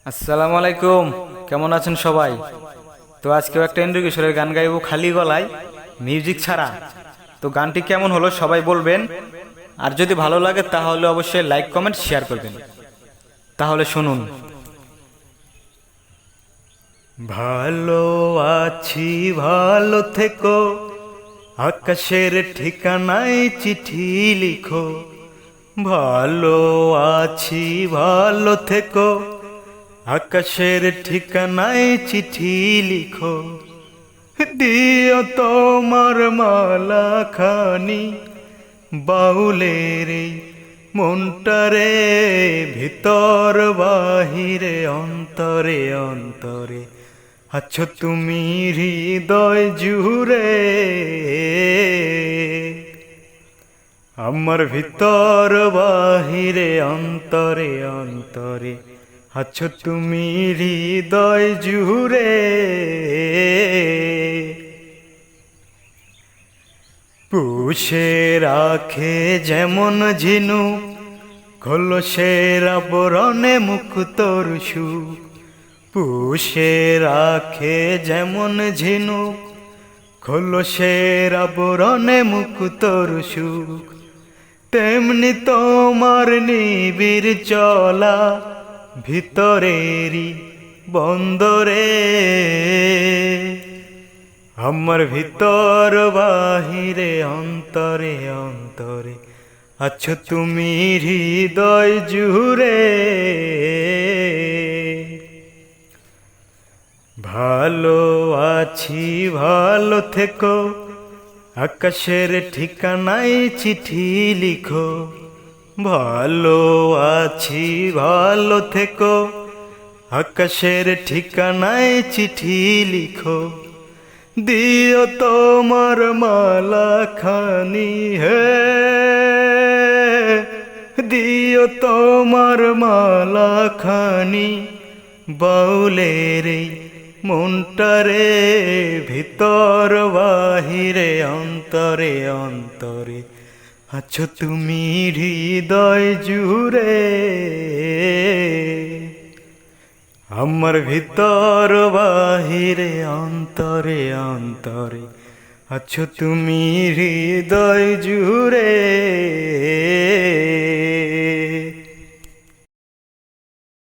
আসসালামু আলাইকুম। কেমন আছেন সবাই? তো আজকেও একটা এন্ড্রু কিশোরের গান গাইবো খালি গলায়, মিউজিক ছাড়া। তো গানটি কেমন হলো সবাই বলবেন, আর যদি ভালো লাগে তাহলে অবশ্যই লাইক কমেন্ট শেয়ার করবেন। তাহলে শুনুন। ভালো আছি, ভালো থেকো, আকাশের ঠিকানায় চিঠি লিখো। ভালো আছি, ভালো থেকো, আকাশের ঠিকানায় চিঠি লিখো। দিও তোমার মালা খানি বাউলের এই মনটারে, ভিতর বাহিরে অন্তরে অন্তরে আছো তুমি হৃদয় জুড়ে। আমার ভিতর বাহিরে অন্তরে অন্তরে আছো তুমি হৃদয় জুড়ে। পুষে রাখে যেমন ঝিনুক, খোলসের আবরণে মুখ তোর সুখ। পুষে রাখে যেমন ঝিনুক, খোলসের আবরণে মুখ তোর সুখ। তেমনি তোমার নিবিড় চলা ভিতরেরই বন্দরে। আমার ভিতর বাহিরে অন্তরে অন্তরে আছো তুমি হৃদয় জুড়ে। ভালো আছি, ভালো থেকো, আকাশের ঠিকানায় চিঠি লিখো। ভালো আছি, ভালো থেকো, আকাশের ঠিকানায় চিঠি লিখো। দিও তোমার মালা খানি হে, দিও তোমার মালা খানি বাউলের এই মনটারে, ভিতর বাহিরে অন্তরে অন্তরে আছো তুমি হৃদয় জুড়ে। আমার ভিতর বাহিরে অন্তরে অন্তরে আছো তুমি হৃদয় জুড়ে।